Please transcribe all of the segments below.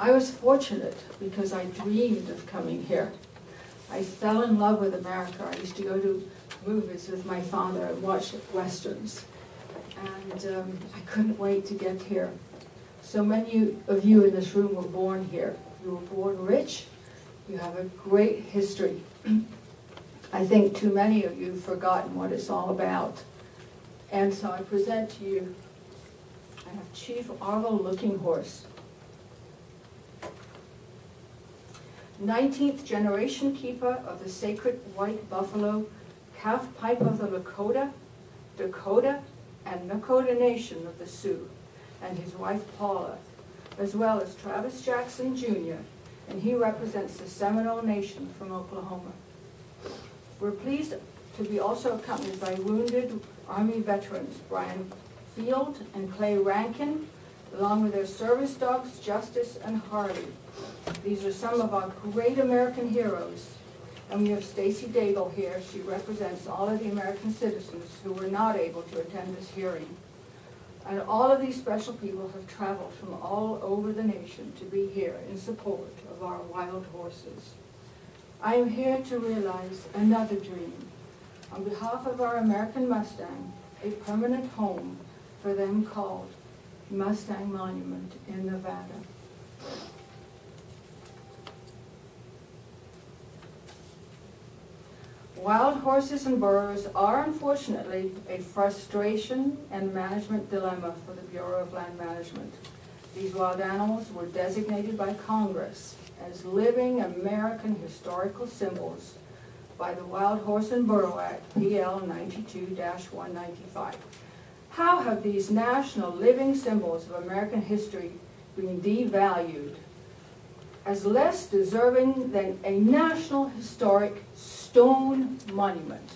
I was fortunate because I dreamed of coming here. I fell in love with America. I used to go to movies with my father and watch westerns. And I couldn't wait to get here. So many of you in this room were born here. You were born rich. You have a great history. I think too many of you have forgotten what it's all about. And so I present to you, I have Chief Arlo Looking Horse. 19th generation keeper of the sacred white buffalo, calf pipe of the Lakota, Dakota, and Nakota Nation of the Sioux, and his wife Paula, as well as Travis Jackson Jr., and he represents the Seminole Nation from Oklahoma. We're pleased to be also accompanied by wounded Army veterans Brian Field and Clay Rankin, along with their service dogs Justice and Harley. These are some of our great American heroes. And we have Stacy Daigle here. She represents all of the American citizens who were not able to attend this hearing. And all of these special people have traveled from all over the nation to be here in support of our wild horses. I am here to realize another dream. On behalf of our American Mustang, a permanent home for them called Mustang Monument in Nevada. Wild horses and burros are unfortunately a frustration and management dilemma for the Bureau of Land Management. These wild animals were designated by Congress as living American historical symbols by the Wild Horse and Burro Act, PL 92-195. How have these national living symbols of American history been devalued as less deserving than a national historic stone monument?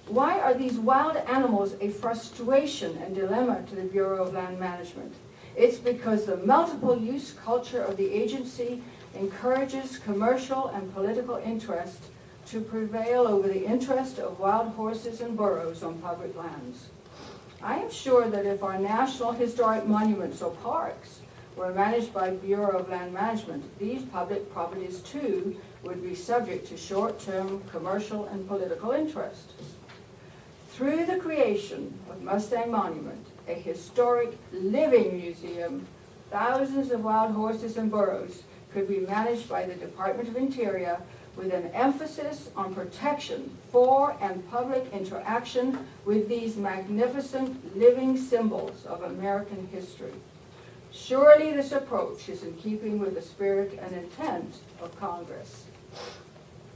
Why are these wild animals a frustration and dilemma to the Bureau of Land Management? It's because the multiple use culture of the agency encourages commercial and political interest to prevail over the interest of wild horses and burros on public lands. I am sure that if our national historic monuments or parks were managed by Bureau of Land Management, these public properties too would be subject to short-term commercial and political interest. Through the creation of Mustang Monument, a historic living museum, thousands of wild horses and burros could be managed by the Department of Interior with an emphasis on protection for and public interaction with these magnificent living symbols of American history. Surely this approach is in keeping with the spirit and intent of Congress.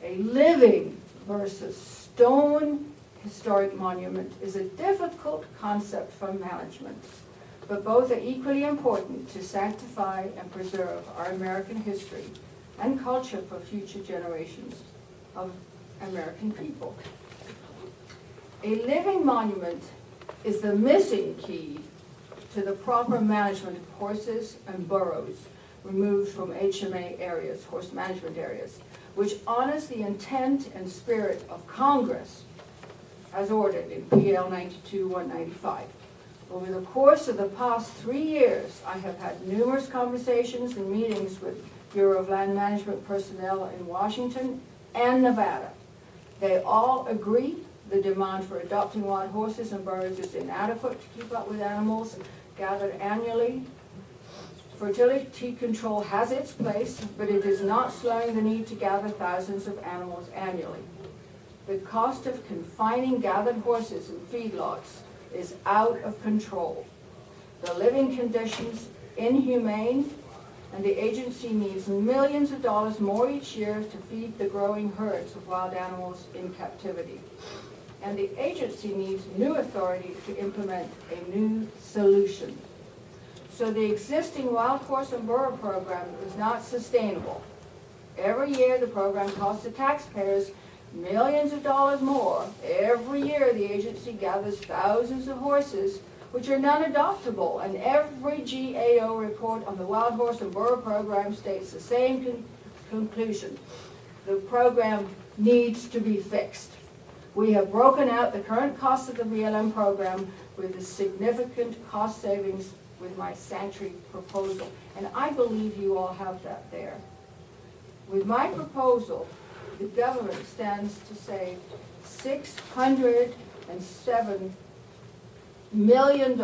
A living versus stone historic monument is a difficult concept for management, but both are equally important to sanctify and preserve our American history and culture for future generations of American people. A living monument is the missing key to the proper management of horses and burros removed from HMA areas, horse management areas, which honors the intent and spirit of Congress as ordered in PL 92-195. Over the course of the past 3 years, I have had numerous conversations and meetings with Bureau of Land Management personnel in Washington and Nevada. They all agree the demand for adopting wild horses and burros is inadequate to keep up with animals gathered annually. Fertility control has its place, but it is not slowing the need to gather thousands of animals annually. The cost of confining gathered horses in feedlots is out of control. The living conditions inhumane, and the agency needs millions of dollars more each year to feed the growing herds of wild animals in captivity. And the agency needs new authority to implement a new solution. So the existing wild horse and burro program is not sustainable. Every year the program costs the taxpayers millions of dollars more. Every year the agency gathers thousands of horses which are non-adoptable, and every GAO report on the wild horse and burro program states the same conclusion. The program needs to be fixed. We have broken out the current cost of the BLM program with the significant cost savings with my sanctuary proposal. And I believe you all have that there. With my proposal, the government stands to save $607 million.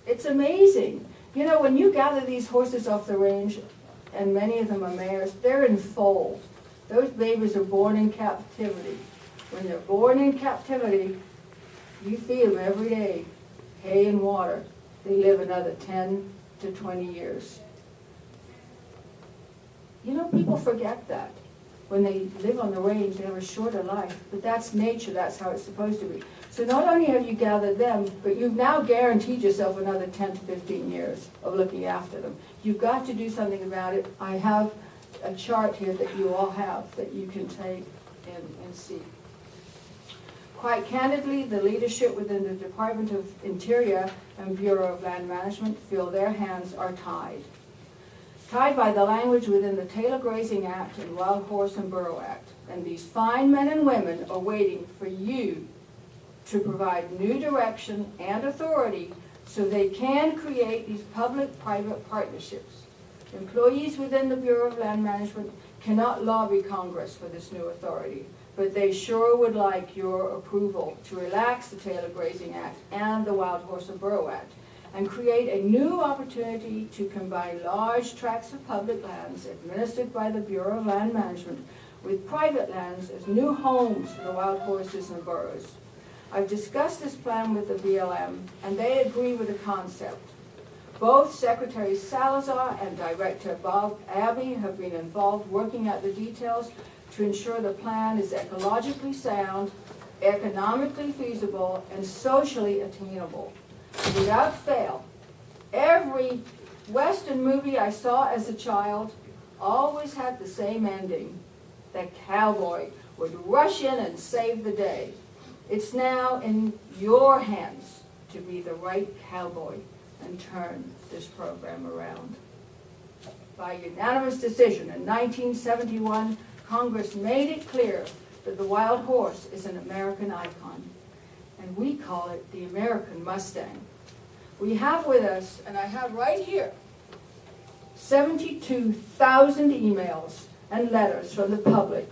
It's amazing. You know, when you gather these horses off the range, and many of them are mares, they're in foal. Those babies are born in captivity. When they're born in captivity, you feed them every day, hay and water. They live another 10 to 20 years. You know, people forget that. When they live on the range, they have a shorter life. But that's nature, that's how it's supposed to be. So not only have you gathered them, but you've now guaranteed yourself another 10 to 15 years of looking after them. You've got to do something about it. I have a chart here that you all have that you can take and see. Quite candidly, the leadership within the Department of Interior and Bureau of Land Management feel their hands are tied. Tied by the language within the Taylor Grazing Act and Wild Horse and Burro Act. And these fine men and women are waiting for you to provide new direction and authority so they can create these public-private partnerships. Employees within the Bureau of Land Management cannot lobby Congress for this new authority, but they sure would like your approval to relax the Taylor Grazing Act and the Wild Horse and Burro Act and create a new opportunity to combine large tracts of public lands administered by the Bureau of Land Management with private lands as new homes for the wild horses and burros. I've discussed this plan with the BLM, and they agree with the concept. Both Secretary Salazar and Director Bob Abbey have been involved working out the details to ensure the plan is ecologically sound, economically feasible, and socially attainable. Without fail, every Western movie I saw as a child always had the same ending. The cowboy would rush in and save the day. It's now in your hands to be the right cowboy and turn this program around. By unanimous decision in 1971, Congress made it clear that the wild horse is an American icon, and we call it the American Mustang. We have with us, and I have right here, 72,000 emails and letters from the public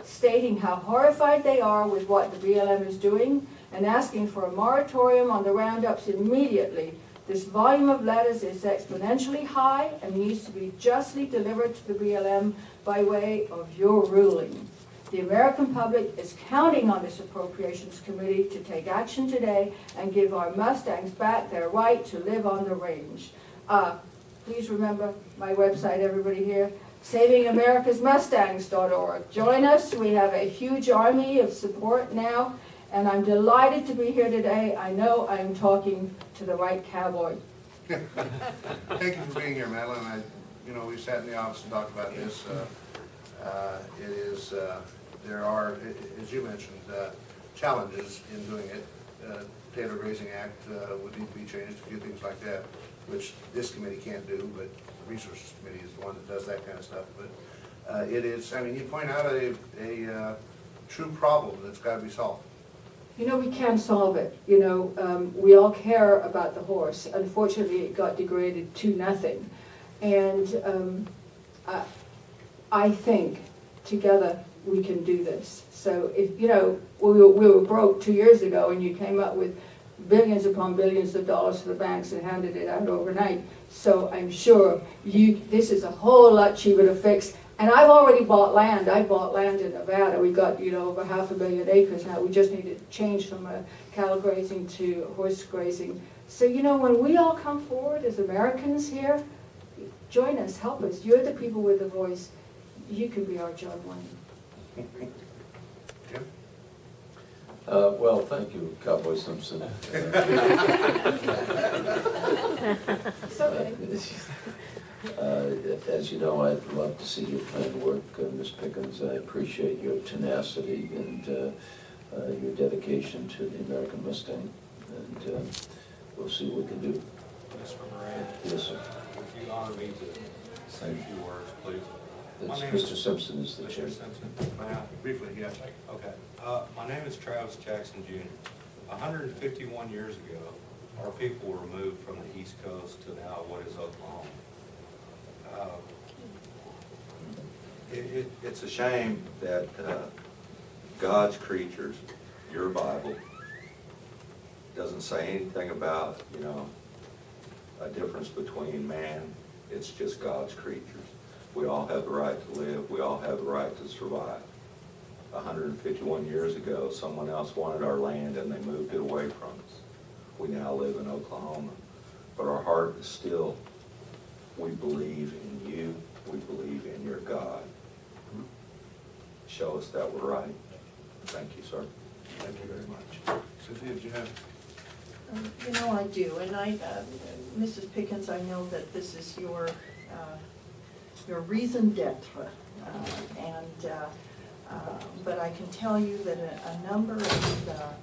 stating how horrified they are with what the BLM is doing and asking for a moratorium on the roundups immediately. This volume of letters is exponentially high and needs to be justly delivered to the BLM by way of your ruling. The American public is counting on this Appropriations Committee to take action today and give our Mustangs back their right to live on the range. Please remember my website, everybody here, SavingAmericasMustangs.org. Join us. We have a huge army of support now, and I'm delighted to be here today. I know I'm talking to the right cowboy. Thank you for being here, Madeleine. We sat in the office and talked about this. There are, as you mentioned, challenges in doing it. Taylor Grazing Act would need to be changed, a few things like that, which this committee can't do, but the Resources Committee is the one that does that kind of stuff. But it is, you point out a true problem that's got to be solved. We can't solve it. We all care about the horse. Unfortunately, it got degraded to nothing. And I think together we can do this. So if, we were broke 2 years ago and you came up with billions upon billions of dollars to the banks and handed it out overnight. So I'm sure this is a whole lot cheaper to fix. And I've already bought land. I bought land in Nevada. We got, over 500,000 acres now. We just need to change from cattle grazing to horse grazing. So, when we all come forward as Americans here, join us, help us. You're the people with the voice. You can be our John Wayne. Jim? Well, thank you, Cowboy Simpson. It's okay. As you know, I'd love to see your planned work, Ms. Pickens. I appreciate your tenacity and your dedication to the American Mustang, and we'll see what we can do. Mr. Moran? Yes, sir. Would you honor me to say a few words, please? Mr. Simpson is the chair. Mr. Simpson? May I? Briefly, yes. Okay. My name is Travis Jackson, Jr. 151 years ago, our people were moved from the East Coast to now what is Oklahoma. It's a shame that God's creatures, your Bible, doesn't say anything about, you know, a difference between man. It's just God's creatures. We all have the right to live. We all have the right to survive. 151 years ago, someone else wanted our land and they moved it away from us. We now live in Oklahoma. But our heart is still, we believe in you. We believe in your God. Show us that we're right. Thank you, sir. Thank you very much. Cynthia, did you have? You know, I do, and Mrs. Pickens, I know that this is your raison d'etre, but I can tell you that a number of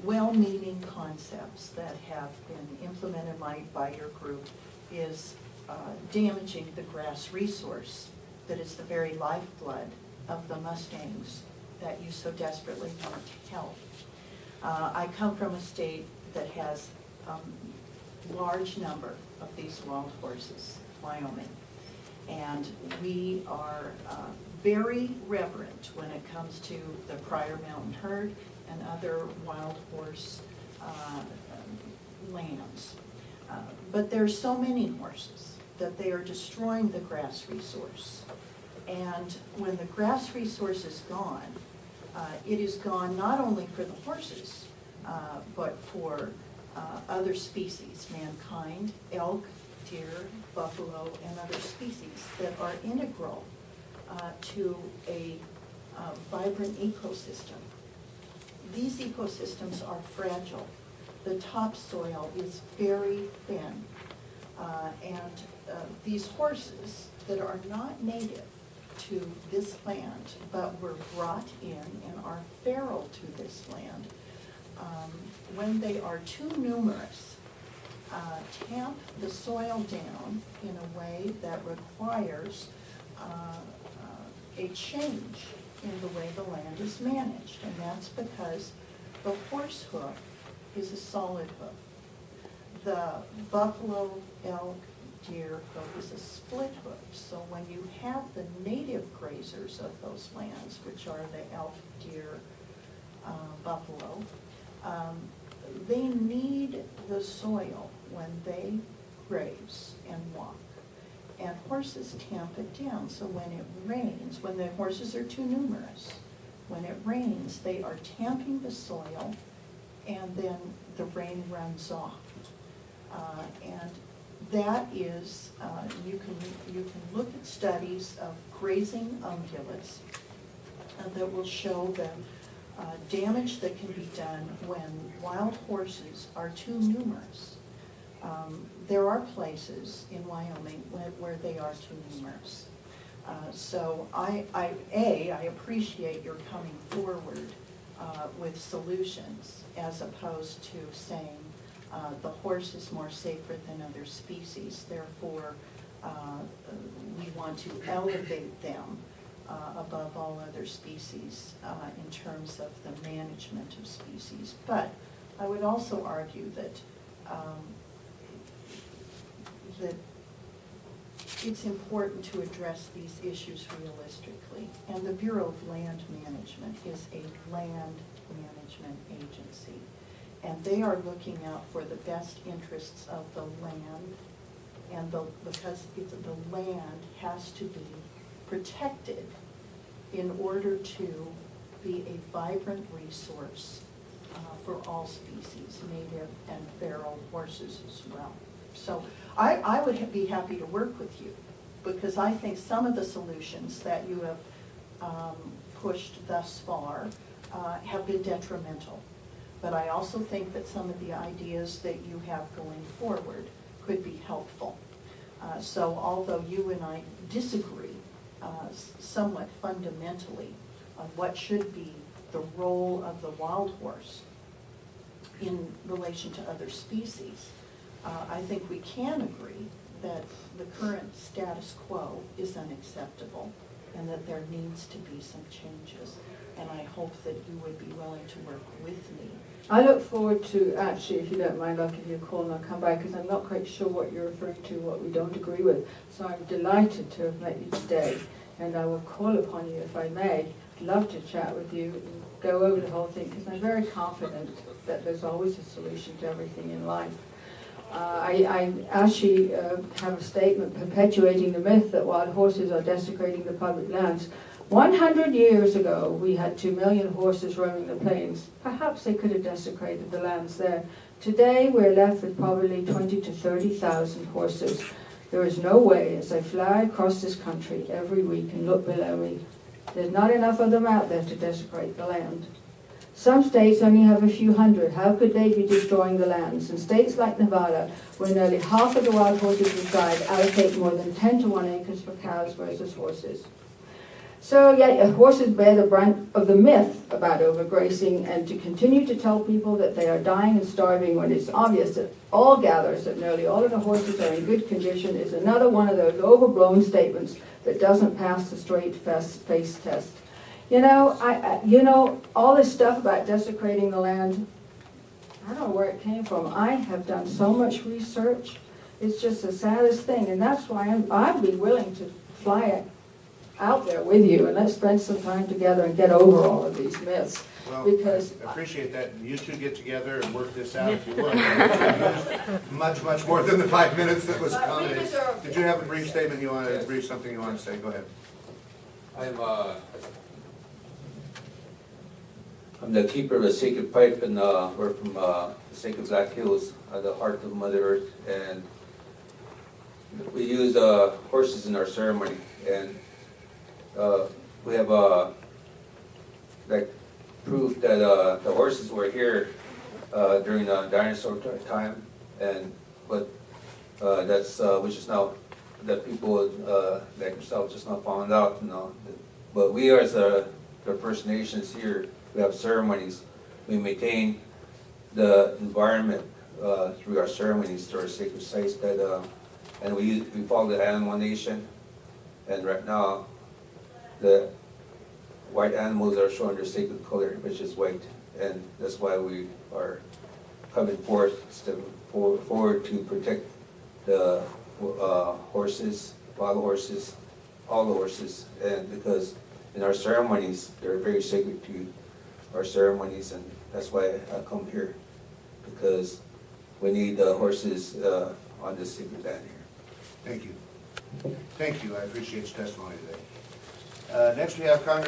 well-meaning concepts that have been implemented by your group is damaging the grass resource that is the very lifeblood of the Mustangs that you so desperately want to help. I come from a state that has a large number of these wild horses, Wyoming, and we are very reverent when it comes to the Pryor Mountain herd and other wild horse lands. But there's so many horses that they are destroying the grass resource. And when the grass resource is gone, it is gone not only for the horses, but for other species, mankind, elk, deer, buffalo, and other species that are integral to a vibrant ecosystem. These ecosystems are fragile. The topsoil is very thin. And these horses that are not native to this land, but were brought in and are feral to this land, when they are too numerous, tamp the soil down in a way that requires a change in the way the land is managed. And that's because the horse hoof is a solid hoof. The buffalo, elk, deer hoof is a split hoof. So when you have the native grazers of those lands, which are the elk, deer, buffalo, they need the soil when they graze and walk. And horses tamp it down, so when it rains, when the horses are too numerous, when it rains, they are tamping the soil, and then the rain runs off. And that is, you can look at studies of grazing ungulates that will show the damage that can be done when wild horses are too numerous. There are places in Wyoming where they are too numerous. So I appreciate your coming forward with solutions, as opposed to saying the horse is more sacred than other species, therefore we want to elevate them above all other species in terms of the management of species. But I would also argue that that it's important to address these issues realistically. And the Bureau of Land Management is a land management agency. And they are looking out for the best interests of the land, and because the land has to be protected in order to be a vibrant resource for all species, native and feral horses as well. So I would be happy to work with you, because I think some of the solutions that you have pushed thus far have been detrimental. But I also think that some of the ideas that you have going forward could be helpful. So although you and I disagree somewhat fundamentally on what should be the role of the wild horse in relation to other species, I think we can agree that the current status quo is unacceptable and that there needs to be some changes. And I hope that you would be willing to work with me I look forward to, actually, if you don't mind, I'll give you a call and I'll come back, because I'm not quite sure what you're referring to, what we don't agree with. So I'm delighted to have met you today, and I will call upon you if I may. Love to chat with you and go over the whole thing, because I'm very confident that there's always a solution to everything in life. I actually have a statement perpetuating the myth that wild horses are desecrating the public lands. 100 years ago, we had 2 million horses roaming the plains. Perhaps they could have desecrated the lands there. Today, we're left with probably 20 to 30,000 horses. There is no way, as I fly across this country every week and look below me, there's not enough of them out there to desecrate the land. Some states only have a few hundred. How could they be destroying the lands? In states like Nevada, where nearly half of the wild horses reside, allocate more than 10 to 1 acres for cows versus horses. So yeah, horses bear the brunt of the myth about overgrazing, and to continue to tell people that they are dying and starving when it's obvious that all gathers that nearly all of the horses are in good condition is another one of those overblown statements that doesn't pass the straight face test. You know, all this stuff about desecrating the land, I don't know where it came from. I have done so much research. It's just the saddest thing, and that's why I'd be willing to fly it out there with you, and let's spend some time together and get over all of these myths. Well, Because I appreciate that. You two get together and work this out if you would. Much, much more than the 5 minutes that was accommodated. Did you have a brief statement you wanted, something you want to say? Go ahead. I'm the keeper of the sacred pipe, and we're from the sacred Black Hills, the heart of Mother Earth, and we use horses in our ceremony, and we have like proof that the horses were here during the dinosaur time, and but that's which is now that people like yourself just now found out, you know. But we as the First Nations here, we have ceremonies. We maintain the environment through our ceremonies, through our sacred sites. That and we follow the animal nation. And right now, the white animals are showing their sacred color, which is white, and that's why we are coming forward to protect the horses, wild horses, all the horses, and because in our ceremonies, they're very sacred to our ceremonies, and that's why I come here, because we need the horses on this sacred land here. Thank you. Thank you. I appreciate your testimony today. Next we have Congress.